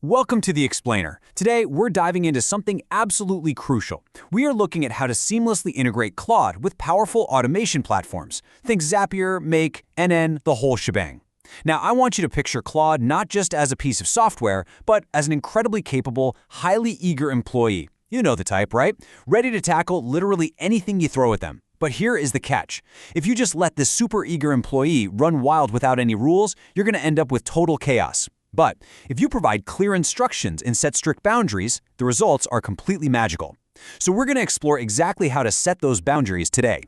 Welcome to The Explainer. Today, we're diving into something absolutely crucial. We are looking at how to seamlessly integrate Claude with powerful automation platforms. Think Zapier, Make, NN, the whole shebang. Now, I want you to picture Claude not just as a piece of software, but as an incredibly capable, highly eager employee. You know the type, right? Ready to tackle literally anything you throw at them. But here is the catch. If you just let this super eager employee run wild without any rules, you're going to end up with total chaos. But if you provide clear instructions and set strict boundaries, the results are completely magical. So we're going to explore exactly how to set those boundaries today.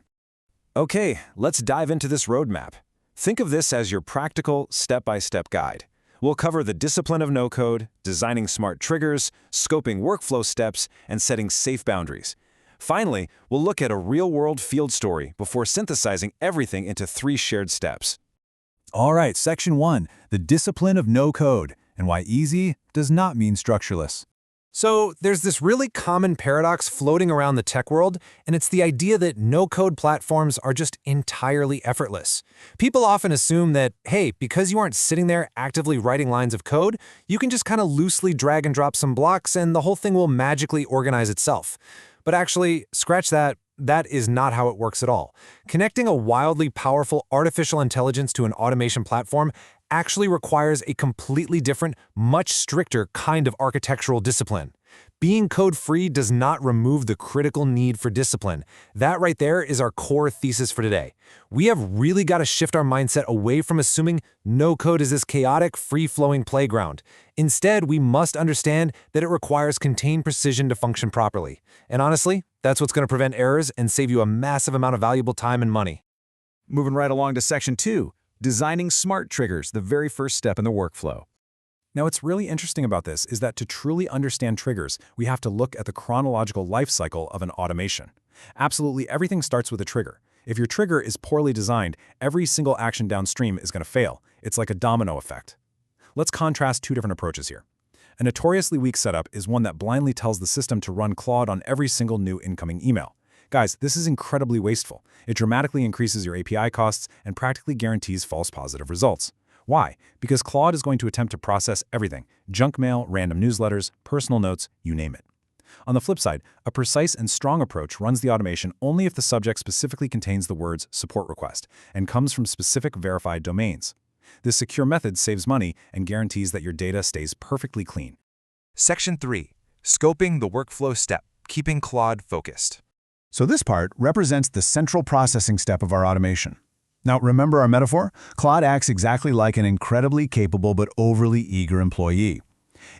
Okay, let's dive into this roadmap. Think of this as your practical, step-by-step guide. We'll cover the discipline of no-code, designing smart triggers, scoping workflow steps, and setting safe boundaries. Finally, we'll look at a real-world field story before synthesizing everything into 3 shared steps. All right, Section 1, the discipline of no code, and why easy does not mean structureless. So there's this really common paradox floating around the tech world, and it's the idea that no-code platforms are just entirely effortless. People often assume that, hey, because you aren't sitting there actively writing lines of code, you can just kind of loosely drag and drop some blocks and the whole thing will magically organize itself. But actually, scratch that. That is not how it works at all. Connecting a wildly powerful artificial intelligence to an automation platform actually requires a completely different, much stricter kind of architectural discipline. Being code-free does not remove the critical need for discipline. That right there is our core thesis for today. We have really got to shift our mindset away from assuming no code is this chaotic, free-flowing playground. Instead, we must understand that it requires contained precision to function properly. And honestly, that's what's going to prevent errors and save you a massive amount of valuable time and money. Moving right along to Section 2, designing smart triggers, the very first step in the workflow. Now, what's really interesting about this is that to truly understand triggers, we have to look at the chronological life cycle of an automation. Absolutely everything starts with a trigger. If your trigger is poorly designed, every single action downstream is going to fail. It's like a domino effect. Let's contrast 2 different approaches here. A notoriously weak setup is one that blindly tells the system to run Claude on every single new incoming email. Guys, this is incredibly wasteful. It dramatically increases your API costs and practically guarantees false positive results. Why? Because Claude is going to attempt to process everything: junk mail, random newsletters, personal notes, you name it. On the flip side, a precise and strong approach runs the automation only if the subject specifically contains the words support request and comes from specific verified domains. This secure method saves money and guarantees that your data stays perfectly clean. Section 3. Scoping the workflow step, keeping Claude focused. So this part represents the central processing step of our automation. Now, remember our metaphor? Claude acts exactly like an incredibly capable but overly eager employee.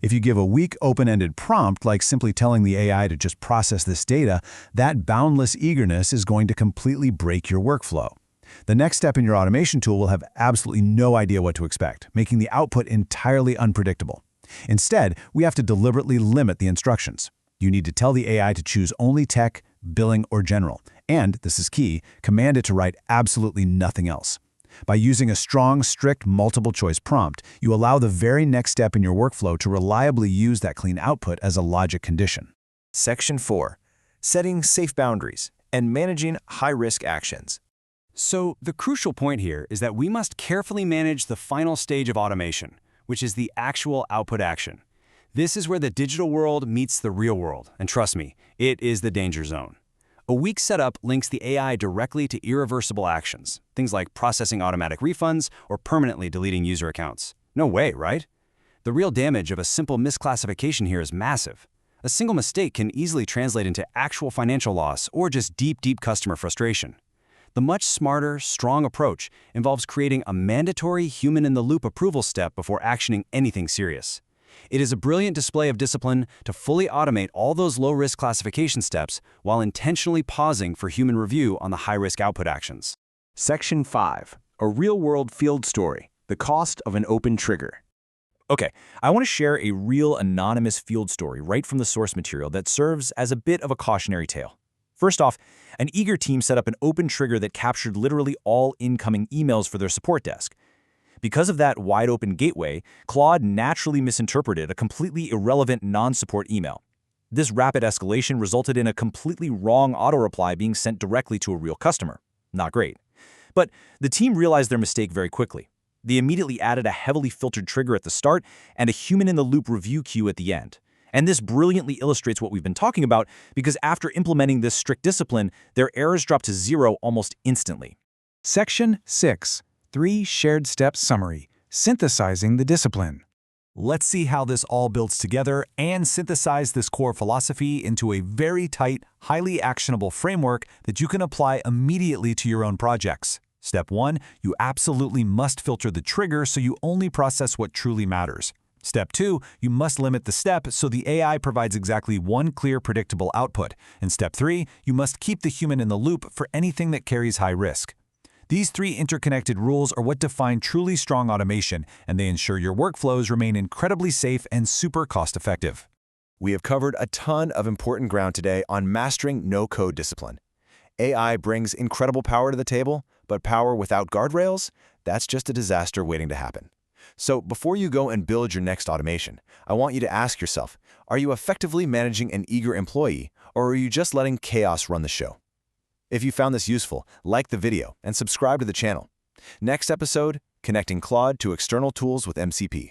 If you give a weak, open-ended prompt, like simply telling the AI to just process this data, that boundless eagerness is going to completely break your workflow. The next step in your automation tool will have absolutely no idea what to expect, making the output entirely unpredictable. Instead, we have to deliberately limit the instructions. You need to tell the AI to choose only tech, billing, or general, and, this is key, command it to write absolutely nothing else. By using a strong, strict, multiple-choice prompt, you allow the very next step in your workflow to reliably use that clean output as a logic condition. Section 4. Setting safe boundaries and managing high-risk actions. So the crucial point here is that we must carefully manage the final stage of automation, which is the actual output action. This is where the digital world meets the real world, and trust me, it is the danger zone. A weak setup links the AI directly to irreversible actions, things like processing automatic refunds or permanently deleting user accounts. No way, right? The real damage of a simple misclassification here is massive. A single mistake can easily translate into actual financial loss or just deep customer frustration. The much smarter, strong approach involves creating a mandatory human-in-the-loop approval step before actioning anything serious. It is a brilliant display of discipline to fully automate all those low-risk classification steps while intentionally pausing for human review on the high-risk output actions. Section 5. A real-world field story, the cost of an open trigger. Okay, I want to share a real anonymous field story right from the source material that serves as a bit of a cautionary tale. First off, an eager team set up an open trigger that captured literally all incoming emails for their support desk. Because of that wide-open gateway, Claude naturally misinterpreted a completely irrelevant non-support email. This rapid escalation resulted in a completely wrong auto-reply being sent directly to a real customer. Not great. But the team realized their mistake very quickly. They immediately added a heavily filtered trigger at the start and a human-in-the-loop review queue at the end. And this brilliantly illustrates what we've been talking about because after implementing this strict discipline, their errors dropped to 0 almost instantly. Section 6. 3 Shared Steps Summary. Synthesizing the discipline. Let's see how this all builds together and synthesize this core philosophy into a very tight, highly actionable framework that you can apply immediately to your own projects. Step 1, you absolutely must filter the trigger so you only process what truly matters. Step 2, you must limit the step so the AI provides exactly one clear, predictable output. And Step 3, you must keep the human in the loop for anything that carries high risk. These 3 interconnected rules are what define truly strong automation, and they ensure your workflows remain incredibly safe and super cost-effective. We have covered a ton of important ground today on mastering no-code discipline. AI brings incredible power to the table, but power without guardrails? That's just a disaster waiting to happen. So before you go and build your next automation, I want you to ask yourself, are you effectively managing an eager employee, or are you just letting chaos run the show? If you found this useful, like the video and subscribe to the channel. Next episode, connecting Claude to external tools with MCP.